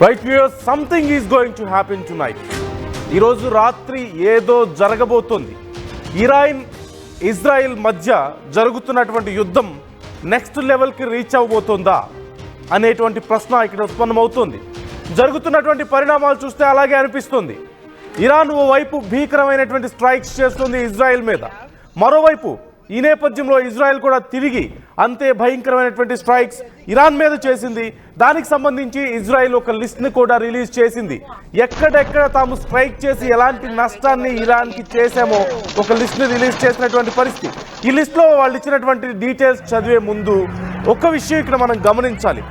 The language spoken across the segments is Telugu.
Right viewers, something is going to happen tonight. ఈరోజు రాత్రి ఏదో జరగబోతోంది. ఇరాన్ ఇజ్రాయిల్ మధ్య జరుగుతున్నటువంటి యుద్ధం నెక్స్ట్ లెవెల్కి రీచ్ అవ్వబోతోందా అనేటువంటి ప్రశ్న ఇక్కడ ఉత్పన్నమవుతుంది. జరుగుతున్నటువంటి పరిణామాలు చూస్తే అలాగే అనిపిస్తుంది. ఇరాన్ ఓవైపు భీకరమైనటువంటి స్ట్రైక్స్ చేస్తుంది ఇజ్రాయెల్ మీద, మరోవైపు ఈ నేపథ్యంలో ఇజ్రాయెల్ కూడా తిరిగి అంతే భయంకరమైనటువంటి స్ట్రైక్స్ ఇరాన్ మీద చేసింది. దానికి సంబంధించి ఇజ్రాయెల్ ఒక లిస్ట్ని కూడా రిలీజ్ చేసింది. ఎక్కడెక్కడ తాము స్ట్రైక్ చేసి ఎలాంటి నష్టాన్ని ఇరాన్కి చేశామో ఒక లిస్ట్ని రిలీజ్ చేసినటువంటి పరిస్థితి. ఈ లిస్ట్లో వాళ్ళు ఇచ్చినటువంటి డీటెయిల్స్ చదివే ముందు ఒక విషయం ఇక్కడ మనం గమనించాలి.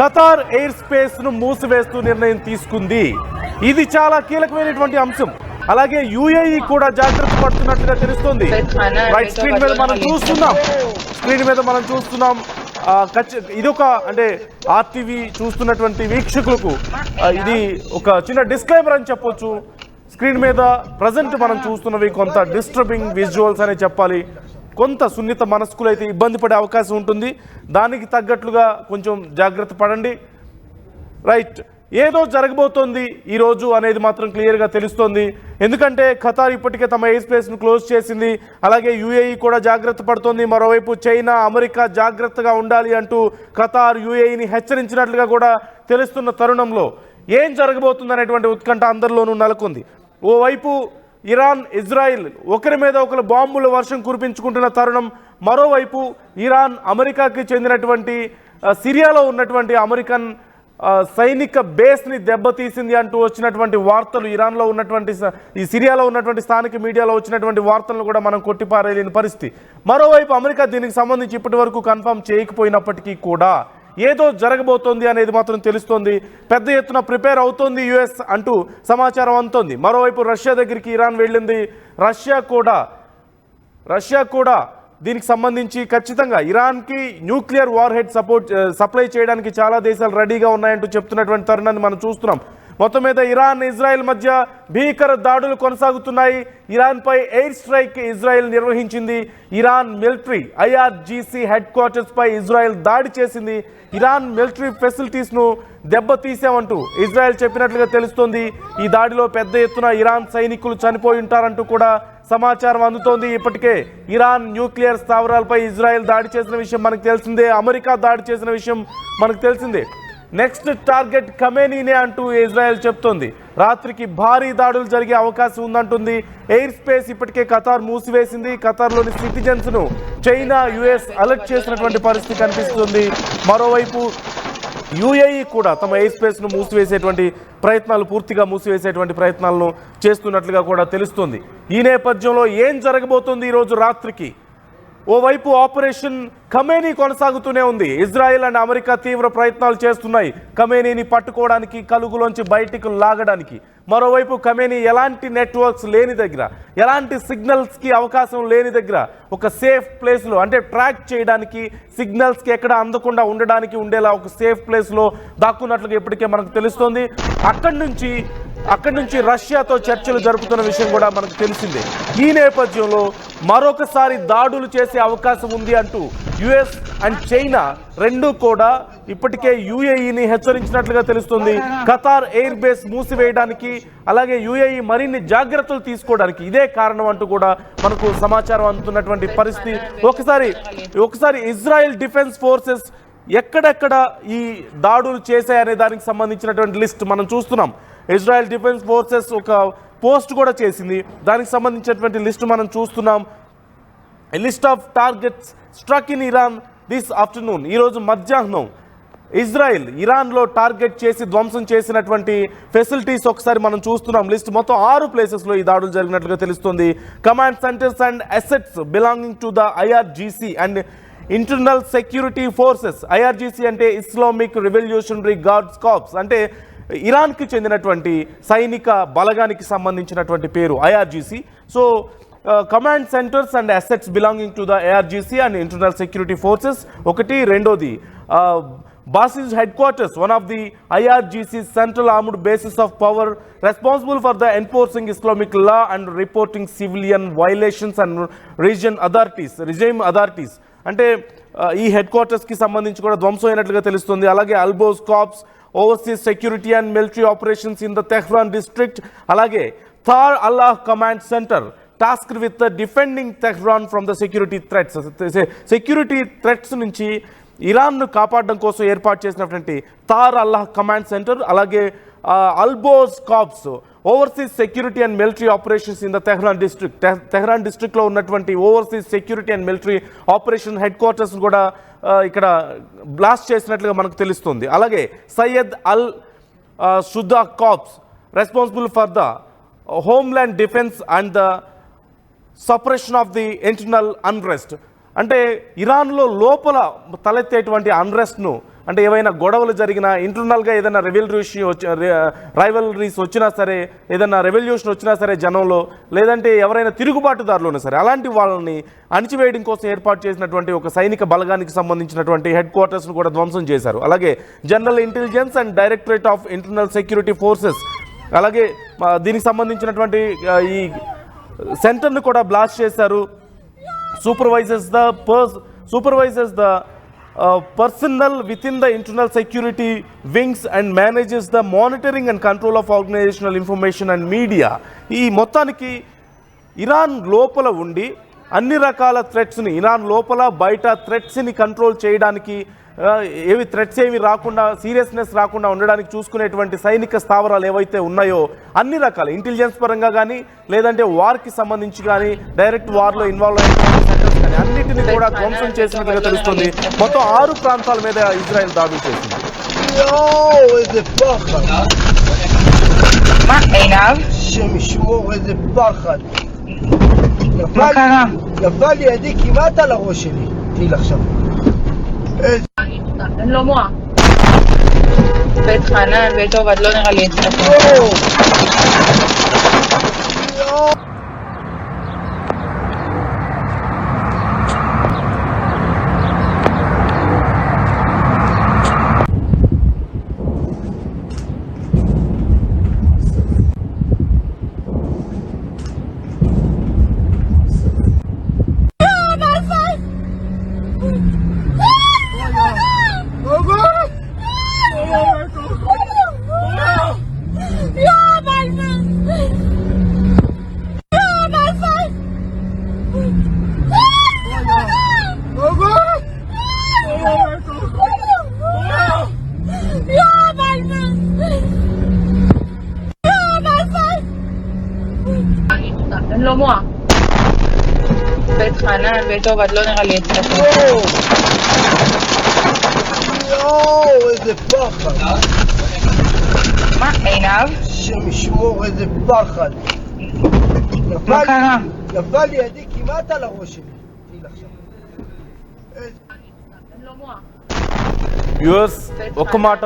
ఖతార్ ఎయిర్ స్పేస్ను మూసివేస్తూ నిర్ణయం తీసుకుంది. ఇది చాలా కీలకమైనటువంటి అంశం. అలాగే యుఏఈ కూడా జాగ్రత్త పడుతున్నట్టుగా తెలుస్తుంది. రైట్, స్క్రీన్ మీద మనం చూస్తున్నాం. ఇది ఒక అంటే ఆర్టీవీ చూస్తున్నటువంటి వీక్షకులకు ఇది ఒక చిన్న డిస్క్లైమర్ అని చెప్పొచ్చు. స్క్రీన్ మీద ప్రజెంట్ మనం చూస్తున్నవి కొంత డిస్టర్బింగ్ విజువల్స్ అనే చెప్పాలి. కొంత సున్నిత మనస్కులు అయితే ఇబ్బంది పడే అవకాశం ఉంటుంది. దానికి తగ్గట్లుగా కొంచెం జాగ్రత్త పడండి. రైట్, ఏదో జరగబోతోంది ఈరోజు అనేది మాత్రం క్లియర్గా తెలుస్తోంది. ఎందుకంటే ఖతార్ ఇప్పటికే తమ ఎయిర్ స్పేస్ను క్లోజ్ చేసింది. అలాగే యుఏఈ కూడా జాగ్రత్త పడుతోంది. మరోవైపు చైనా, అమెరికా జాగ్రత్తగా ఉండాలి అంటూ ఖతార్ యుఏఈని హెచ్చరించినట్లుగా కూడా తెలుస్తున్న తరుణంలో ఏం జరగబోతుంది అనేటువంటి ఉత్కంఠ అందరిలోనూ నెలకొంది. ఓవైపు ఇరాన్ ఇజ్రాయిల్ ఒకరి మీద ఒకరు బాంబుల వర్షం కురిపించుకుంటున్న తరుణం, మరోవైపు ఇరాన్ అమెరికాకి చెందినటువంటి సిరియాలో ఉన్నటువంటి అమెరికన్ సైనిక బేస్ని దెబ్బతీసింది అంటూ వచ్చినటువంటి వార్తలు, ఇరాన్లో ఉన్నటువంటి ఈ సిరియాలో ఉన్నటువంటి స్థానిక మీడియాలో వచ్చినటువంటి వార్తలను కూడా మనం కొట్టిపారేయలేని పరిస్థితి. మరోవైపు అమెరికా దీనికి సంబంధించి ఇప్పటి వరకు కన్ఫర్మ్ చేయకపోయినప్పటికీ కూడా ఏదో జరగబోతోంది అనేది మాత్రం తెలుస్తోంది. పెద్ద ఎత్తున ప్రిపేర్ అవుతోంది యుఎస్ అంటూ సమాచారం అందుతోంది. మరోవైపు రష్యా దగ్గరికి ఇరాన్ వెళ్ళింది. రష్యా కూడా దీనికి సంబంధించి ఖచ్చితంగా ఇరాన్కి న్యూక్లియర్ వార్ హెడ్ సప్లై చేయడానికి చాలా దేశాలు రెడీగా ఉన్నాయంటూ చెప్తున్నటువంటి తరుణాన్ని మనం చూస్తున్నాం. మొత్తం మీద ఇరాన్ ఇజ్రాయెల్ మధ్య భీకర దాడులు కొనసాగుతున్నాయి. ఇరాన్పై ఎయిర్ స్ట్రైక్ ఇజ్రాయెల్ నిర్వహించింది. Iran military IRGC headquarters పై ఇజ్రాయెల్ దాడి చేసింది. ఇరాన్ మిలిటరీ ఫెసిలిటీస్ను దెబ్బతీసామంటూ ఇజ్రాయెల్ చెప్పినట్లుగా తెలుస్తోంది. ఈ దాడిలో పెద్ద ఎత్తున ఇరాన్ సైనికులు చనిపోయి ఉంటారంటూ కూడా సమాచారం అందుతోంది. ఇప్పటికే ఇరాన్ న్యూక్లియర్ స్థావరాలపై ఇజ్రాయెల్ దాడి చేసిన విషయం మనకు తెలిసిందే. అమెరికా దాడి చేసిన విషయం మనకు తెలిసిందే. నెక్స్ట్ టార్గెట్ ఖమేనీనే అంటూ ఇజ్రాయెల్ చెప్తోంది. రాత్రికి భారీ దాడులు జరిగే అవకాశం ఉందంటుంది. ఎయిర్ స్పేస్ ఇప్పటికే ఖతార్ మూసివేసింది. ఖతార్లోని సిటిజన్స్ను చైనా, యుఎస్ అలర్ట్ చేసినటువంటి పరిస్థితి కనిపిస్తుంది. మరోవైపు యుఏఈ కూడా తమ ఎయిర్ స్పేస్ను పూర్తిగా మూసివేసేటువంటి ప్రయత్నాలను చేస్తున్నట్లుగా కూడా తెలుస్తుంది. ఈ నేపథ్యంలో ఏం జరగబోతుంది ఈరోజు రాత్రికి? ఓవైపు ఆపరేషన్ ఖమేనీ కొనసాగుతూనే ఉంది. ఇజ్రాయెల్ అండ్ అమెరికా తీవ్ర ప్రయత్నాలు చేస్తున్నాయి ఖమేనీని పట్టుకోవడానికి, కలుగులోంచి బయటికి లాగడానికి. మరోవైపు ఖమేనీ ఎలాంటి నెట్వర్క్స్ లేని దగ్గర, ఎలాంటి సిగ్నల్స్కి అవకాశం లేని దగ్గర ఒక సేఫ్ ప్లేస్లో, అంటే ట్రాక్ చేయడానికి, సిగ్నల్స్కి ఎక్కడ అందకుండా ఉండడానికి ఉండేలా ఒక సేఫ్ ప్లేస్లో దాక్కున్నట్లుగా ఇప్పటికే మనకు తెలుస్తోంది. అక్కడి నుంచి రష్యాతో చర్చలు జరుపుతున్న విషయం కూడా మనకు తెలిసిందే. ఈ నేపథ్యంలో మరొకసారి దాడులు చేసే అవకాశం ఉంది అంటూ యుఎస్ అండ్ చైనా రెండూ కూడా ఇప్పటికే యుఏఈని హెచ్చరించినట్లుగా తెలుస్తుంది. ఖతార్ ఎయిర్ బేస్ మూసివేయడానికి, అలాగే యుఏఈ మరిన్ని జాగ్రత్తలు తీసుకోవడానికి ఇదే కారణం అంటూ కూడా మనకు సమాచారం అందుతున్నటువంటి పరిస్థితి. ఒకసారి ఇజ్రాయెల్ డిఫెన్స్ ఫోర్సెస్ ఎక్కడెక్కడ ఈ దాడులు చేశాయనే దానికి సంబంధించినటువంటి లిస్ట్ మనం చూస్తున్నాం. ఇజ్రాయెల్ డిఫెన్స్ ఫోర్సెస్ ఒక పోస్ట్ కూడా చేసింది. దానికి సంబంధించినటువంటి లిస్ట్ మనం చూస్తున్నాం. List of targets struck in Iran this afternoon. ఈరోజు మధ్యాహ్నం ఇజ్రాయెల్ ఇరాన్లో టార్గెట్ చేసి ధ్వంసం చేసినటువంటి ఫెసిలిటీస్ ఒకసారి మనం చూస్తున్నాం. లిస్ట్ మొత్తం 6 ప్లేసెస్లో ఈ దాడులు జరిగినట్లుగా తెలుస్తుంది. Command centres and assets belonging to the IRGC and internal security forces. IRGC అంటే ఇస్లామిక్ రెవల్యూషనరీ గార్డ్స్ కార్ప్స్, అంటే ఇరాన్కి చెందినటువంటి సైనిక బలగానికి సంబంధించినటువంటి పేరు IRGC. So command centres and assets belonging to the IRGC and internal security forces ఒకటి. రెండోది బాసిస్ head quarters, one of the IRGC central armed basis of power responsible for the enforcing Islamic law and reporting civilian violations and regime authorities. అంటే ఈ హెడ్ క్వార్టర్స్కి సంబంధించి కూడా ధ్వంసం అయినట్లుగా తెలుస్తుంది. అలాగే అల్బోస్ corps, oversees security and military operations in the Tehran district. Alage Tar Allah Command Center tasked with the defending Tehran from the security threats. Security threats నుంచి ఇరాన్ను కాపాడడం కోసం ఏర్పాటు చేసినటువంటి తార్ అల్లాహ్ కమాండ్ సెంటర్, అలాగే అల్బోస్ corps overseas security and military operations in the Tehran district. Tehran డిస్ట్రిక్ట్లో ఉన్నటువంటి overseas security and military operation headquarters కూడా ఇక్కడ బ్లాస్ట్ చేసినట్లుగా మనకు తెలుస్తుంది. అలాగే Sayyid Al Shuhada corps responsible for the homeland defence and the separation of the internal unrest. అంటే ఇరాన్లో లోపల తలెత్తేటువంటి అన్రెస్ట్ను, అంటే ఏవైనా గొడవలు జరిగినా, ఇంటర్నల్గా ఏదైనా రైవలరీస్ వచ్చినా సరే, ఏదైనా రెవల్యూషన్ వచ్చినా సరే జనంలో, లేదంటే ఎవరైనా తిరుగుబాటుదారులు సరే, అలాంటి వాళ్ళని అణిచివేయడం కోసం ఏర్పాటు చేసినటువంటి ఒక సైనిక బలగానికి సంబంధించినటువంటి హెడ్ క్వార్టర్స్ను కూడా ధ్వంసం చేశారు. అలాగే general intelligence and directorate of internal security forces, అలాగే దీనికి సంబంధించినటువంటి ఈ సెంటర్ను కూడా బ్లాస్ట్ చేశారు. supervises the personnel within the internal security wings and manages the monitoring and control of organizational information and media. ఈ మొత్తానికి ఇరాన్ లోపల ఉండి అన్ని రకాల థ్రెట్స్ని, ఇరాన్ లోపల బయట థ్రెట్స్ని కంట్రోల్ చేయడానికి, ఏవి థ్రెట్స్ ఏమి రాకుండా, సీరియస్నెస్ రాకుండా ఉండడానికి చూసుకునేటువంటి సైనిక స్థావరాలు ఏవైతే ఉన్నాయో అన్ని రకాల ఇంటెలిజెన్స్ పరంగా కానీ, లేదంటే వార్కి సంబంధించి కానీ, డైరెక్ట్ వార్లో ఇన్వాల్వ్ అయినటువంటి సెంటర్స్ కానీ అన్నిటిని కూడా ధ్వంసం చేసినట్లుగా తెలుస్తుంది. మొత్తం 6 ప్రాంతాల మీద ఇజ్రాయెల్ దాడులు చేసింది. אני לא מועה. בית חנן, בית עובד, לא נראה לי אצלכם. אני לא מועה. בית חנן, בית עובד, לא נראה לי אצלכם. יואו, איזה פחד. מה, עינב? השם ישמור, איזה פחד. מה קרה? נפל לי ידי כמעט על הראש שלי. תהיל עכשיו. אני לא מועה. వ్యూవర్స్, ఒక్క మాట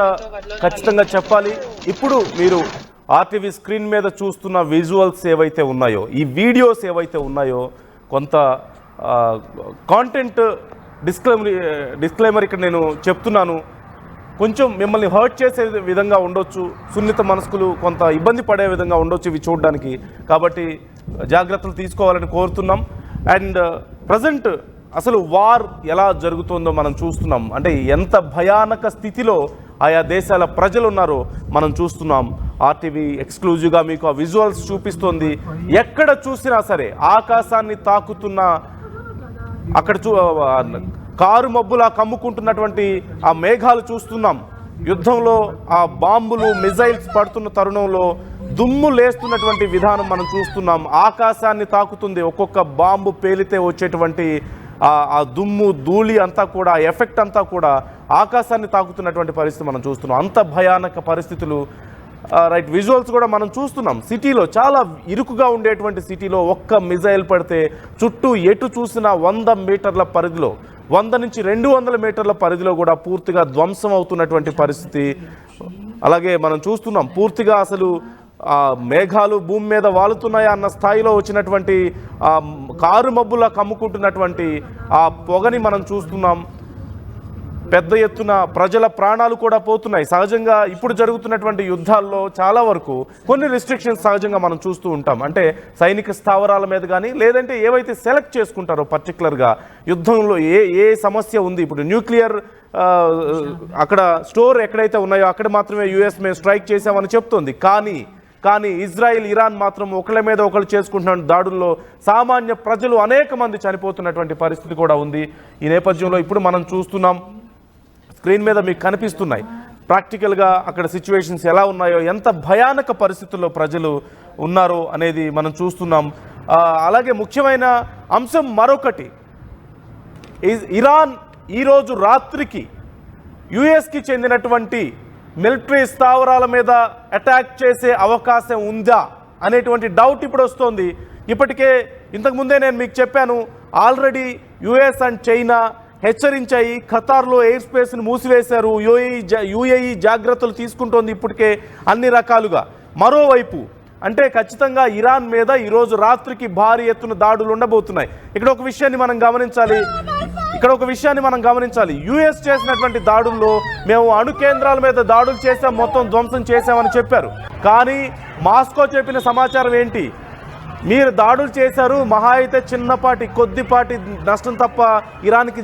ఖచ్చితంగా చెప్పాలి. ఇప్పుడు మీరు ఆర్టీవీ స్క్రీన్ మీద చూస్తున్న విజువల్స్ ఏవైతే ఉన్నాయో, ఈ వీడియోస్ ఏవైతే ఉన్నాయో, కొంత కాంటెంట్ డిస్క్లైమర్ ఇక్కడ నేను చెప్తున్నాను. కొంచెం మిమ్మల్ని హర్ట్ చేసే విధంగా ఉండొచ్చు, సున్నిత మనస్కులు కొంత ఇబ్బంది పడే విధంగా ఉండొచ్చు ఇవి చూడడానికి. కాబట్టి జాగ్రత్తలు తీసుకోవాలని కోరుతున్నాం. అండ్ ప్రజెంట్ అసలు వార్ ఎలా జరుగుతుందో మనం చూస్తున్నాం. అంటే ఎంత భయానక స్థితిలో ఆయా దేశాల ప్రజలు ఉన్నారో మనం చూస్తున్నాం. ఆర్టీవీ ఎక్స్క్లూజివ్గా మీకు ఆ విజువల్స్ చూపిస్తోంది. ఎక్కడ చూసినా సరే ఆకాశాన్ని తాకుతున్న, అక్కడ కారు మబ్బులా కమ్ముకుంటున్నటువంటి ఆ మేఘాలు చూస్తున్నాం. యుద్ధంలో ఆ బాంబులు, మిజైల్స్ పడుతున్న తరుణంలో దుమ్ము లేస్తున్నటువంటి విధానం మనం చూస్తున్నాం. ఆకాశాన్ని తాకుతుంది. ఒక్కొక్క బాంబు పేలితే వచ్చేటువంటి ఆ దుమ్ము, ధూళి అంతా కూడా, ఎఫెక్ట్ అంతా కూడా ఆకాశాన్ని తాకుతున్నటువంటి పరిస్థితి మనం చూస్తున్నాం. అంత భయానక పరిస్థితులు. రైట్, విజువల్స్ కూడా మనం చూస్తున్నాం. సిటీలో, చాలా ఇరుకుగా ఉండేటువంటి సిటీలో ఒక్క మిజైల్ పడితే చుట్టూ ఎటు చూసినా 100 మీటర్ల పరిధిలో, 100 నుంచి 200 మీటర్ల పరిధిలో కూడా పూర్తిగా ధ్వంసం అవుతున్నటువంటి పరిస్థితి. అలాగే మనం చూస్తున్నాం పూర్తిగా అసలు మేఘాలు భూమి మీద వాలుతున్నాయా అన్న స్థాయిలో వచ్చినటువంటి కారు మబ్బులా కమ్ముకుంటున్నటువంటి ఆ పొగని మనం చూస్తున్నాం. పెద్ద ఎత్తున ప్రజల ప్రాణాలు కూడా పోతున్నాయి. సహజంగా ఇప్పుడు జరుగుతున్నటువంటి యుద్ధాల్లో చాలా వరకు కొన్ని రిస్ట్రిక్షన్స్ సహజంగా మనం చూస్తూ ఉంటాం. అంటే సైనిక స్థావరాల మీద కానీ, లేదంటే ఏవైతే సెలెక్ట్ చేసుకుంటారో పర్టికులర్గా యుద్ధంలో ఏ సమస్య ఉంది. ఇప్పుడు న్యూక్లియర్ అక్కడ స్టోర్ ఎక్కడైతే ఉన్నాయో అక్కడ మాత్రమే యుఎస్ మేము స్ట్రైక్ చేసామని చెప్తోంది. కానీ ఇజ్రాయిల్ ఇరాన్ మాత్రం ఒకళ్ళ మీద ఒకళ్ళు చేసుకుంటున్న దాడుల్లో సామాన్య ప్రజలు అనేక మంది చనిపోతున్నటువంటి పరిస్థితి కూడా ఉంది. ఈ నేపథ్యంలో ఇప్పుడు మనం చూస్తున్నాం, స్క్రీన్ మీద మీకు కనిపిస్తున్నాయి ప్రాక్టికల్గా అక్కడ సిచ్యువేషన్స్ ఎలా ఉన్నాయో, ఎంత భయానక పరిస్థితుల్లో ప్రజలు ఉన్నారో అనేది మనం చూస్తున్నాం. అలాగే ముఖ్యమైన అంశం మరొకటి, ఇరాన్ ఈరోజు రాత్రికి యుఎస్కి చెందినటువంటి మిలిటరీ స్థావరాల మీద అటాక్ చేసే అవకాశం ఉందా అనేటువంటి డౌట్ ఇప్పుడు వస్తోంది. ఇప్పటికే ఇంతకుముందే నేను మీకు చెప్పాను, ఆల్రెడీ యుఎస్ అండ్ చైనా హెచ్చరించాయి, ఖతార్లో ఎయిర్ స్పేస్ను మూసివేశారు, యుఏఈ జాగ్రత్తలు తీసుకుంటోంది ఇప్పటికే అన్ని రకాలుగా. మరోవైపు అంటే ఖచ్చితంగా ఇరాన్ మీద ఈరోజు రాత్రికి భారీ ఎత్తున దాడులు ఉండబోతున్నాయి. ఇక్కడ ఒక విషయాన్ని మనం గమనించాలి, యుఎస్ చేసినటువంటి దాడుల్లో మేము అణు కేంద్రాల మీద దాడులు చేసాం, మొత్తం ధ్వంసం చేశామని చెప్పారు. కానీ మాస్కో చెప్పిన సమాచారం ఏంటి, మీరు దాడులు చేశారు, మహా అయితే కొద్దిపాటి నష్టం తప్ప ఇరాన్కి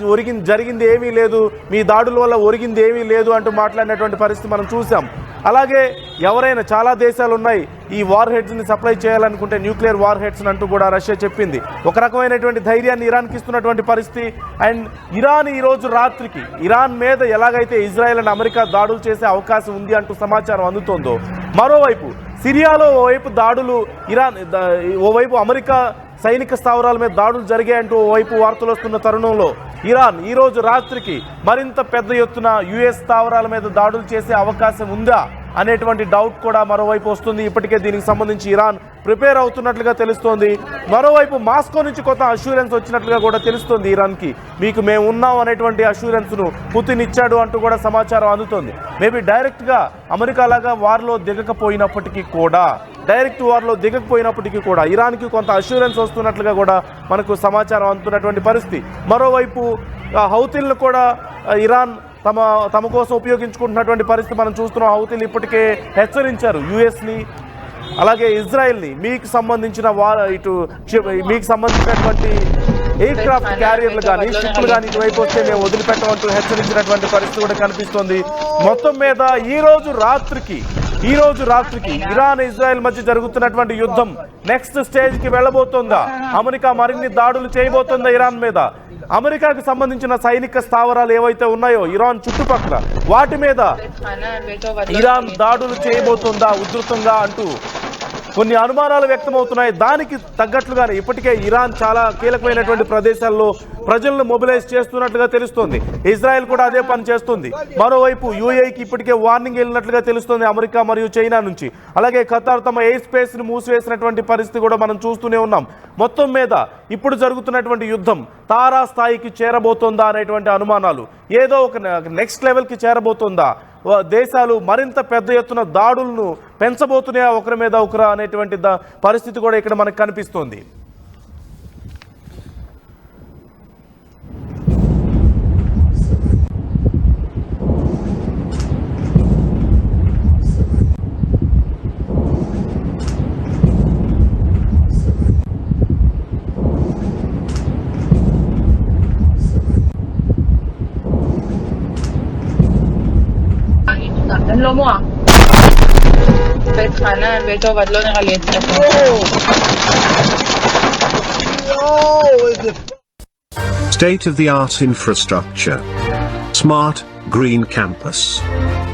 జరిగింది ఏమీ లేదు, మీ దాడుల వల్ల ఒరిగింది ఏమీ లేదు అంటూ మాట్లాడినటువంటి పరిస్థితి మనం చూసాం. అలాగే ఎవరైనా చాలా దేశాలు ఉన్నాయి ఈ వార్ హెడ్స్ని సప్లై చేయాలనుకుంటే న్యూక్లియర్ వార్ హెడ్స్ అంటూ కూడా రష్యా చెప్పింది. ఒక రకమైనటువంటి ధైర్యాన్ని ఇరాన్కి ఇస్తున్నటువంటి పరిస్థితి. అండ్ ఇరాన్ ఈరోజు రాత్రికి ఇరాన్ మీద ఎలాగైతే ఇజ్రాయెల్ అండ్ అమెరికా దాడులు చేసే అవకాశం ఉంది అంటూ సమాచారం అందుతోందో, మరోవైపు సిరియాలో ఓవైపు దాడులు, ఓవైపు అమెరికా సైనిక స్థావరాల మీద దాడులు జరిగాయంటూ ఓవైపు వార్తలు వస్తున్న తరుణంలో ఇరాన్ ఈరోజు రాత్రికి మరింత పెద్ద ఎత్తున యుఎస్ స్థావరాల మీద దాడులు చేసే అవకాశం ఉందా అనేటువంటి డౌట్ కూడా మరోవైపు వస్తుంది. ఇప్పటికే దీనికి సంబంధించి ఇరాన్ ప్రిపేర్ అవుతున్నట్లుగా తెలుస్తోంది. మరోవైపు మాస్కో నుంచి కొత్త అష్యూరెన్స్ వచ్చినట్లుగా కూడా తెలుస్తోంది ఇరాన్కి, మీకు మేము ఉన్నాం అనేటువంటి అష్యూరెన్స్ను పుతిన్ ఇచ్చాడు అంటూ కూడా సమాచారం అందుతోంది. మేబీ డైరెక్ట్గా అమెరికా లాగా వార్లో దిగకపోయినప్పటికీ కూడా ఇరాన్కి కొంత అష్యూరెన్స్ వస్తున్నట్లుగా కూడా మనకు సమాచారం అందుతున్నటువంటి పరిస్థితి. మరోవైపు హౌతీలను కూడా ఇరాన్ తమ కోసం ఉపయోగించుకుంటున్నటువంటి పరిస్థితి మనం చూస్తున్నాం. హౌతీలు ఇప్పటికే హెచ్చరించారు యుఎస్ని అలాగే ఇజ్రాయెల్ని, మీకు సంబంధించినటువంటి ఎయిర్ క్రాఫ్ట్ క్యారియర్లు కానీ షిప్లు కానీ ఇటువైపు వస్తే మేము వదిలిపెట్టమంటూ హెచ్చరించినటువంటి పరిస్థితి కూడా కనిపిస్తోంది. మొత్తం మీద ఈ రోజు రాత్రికి ఇరాన్ ఇజ్రాయెల్ మధ్య జరుగుతున్నటువంటి యుద్ధం నెక్స్ట్ స్టేజ్ కి వెళ్ళబోతోందా? అమెరికా మరిన్ని దాడులు చేయబోతోందా ఇరాన్ మీద? అమెరికాకు సంబంధించిన సైనిక స్థావరాలు ఏవైతే ఉన్నాయో ఇరాన్ చుట్టుపక్కల, వాటి మీద ఇరాన్ దాడులు చేయబోతోందా ఉధృతంగా అంటూ కొన్ని అనుమానాలు వ్యక్తమవుతున్నాయి. దానికి తగ్గట్లుగానే ఇప్పటికే ఇరాన్ చాలా కీలకమైనటువంటి ప్రదేశాల్లో ప్రజలను మొబిలైజ్ చేస్తున్నట్లుగా తెలుస్తోంది. ఇజ్రాయెల్ కూడా అదే పని చేస్తుంది. మరోవైపు యుఏఈకి ఇప్పటికే వార్నింగ్ వెళ్ళినట్లుగా తెలుస్తోంది అమెరికా మరియు చైనా నుంచి. అలాగే ఖతార్ తమ ఎయిర్ స్పేస్ ని మూసివేసినటువంటి పరిస్థితి కూడా మనం చూస్తూనే ఉన్నాం. మొత్తం మీద ఇప్పుడు జరుగుతున్నటువంటి యుద్ధం తారా స్థాయికి చేరబోతోందా అనేటువంటి అనుమానాలు, ఏదో ఒక నెక్స్ట్ లెవెల్కి చేరబోతోందా, దేశాలు మరింత పెద్ద ఎత్తున దాడులను పెంచబోతున్నాయా ఒకరి మీద ఒకరు అనేటువంటి పరిస్థితి కూడా ఇక్కడ మనకు కనిపిస్తోంది. לא מועה. בית חנן, בית עובד, לא נראה לי אצלך. State-of-the-art infrastructure. Smart, green campus.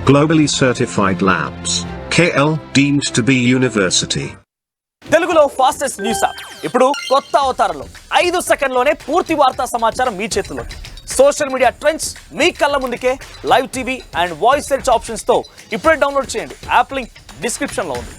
Globally certified labs. KL deemed to be university. తెలుగులో ఫాస్టెస్ట్ న్యూస్ యాప్ ఇప్పుడు కొత్త అవతారంలో 5 సెకండ్లోనే పూర్తి వార్తా సమాచారం మీ చేతిలో. సోషల్ మీడియా ట్రెండ్స్ మీ కళ్ళ ముందుకే live TV and voice search options తో ఇప్పుడే డౌన్లోడ్ చేయండి. యాప్ లింక్ డిస్క్రిప్షన్ లో ఉంది.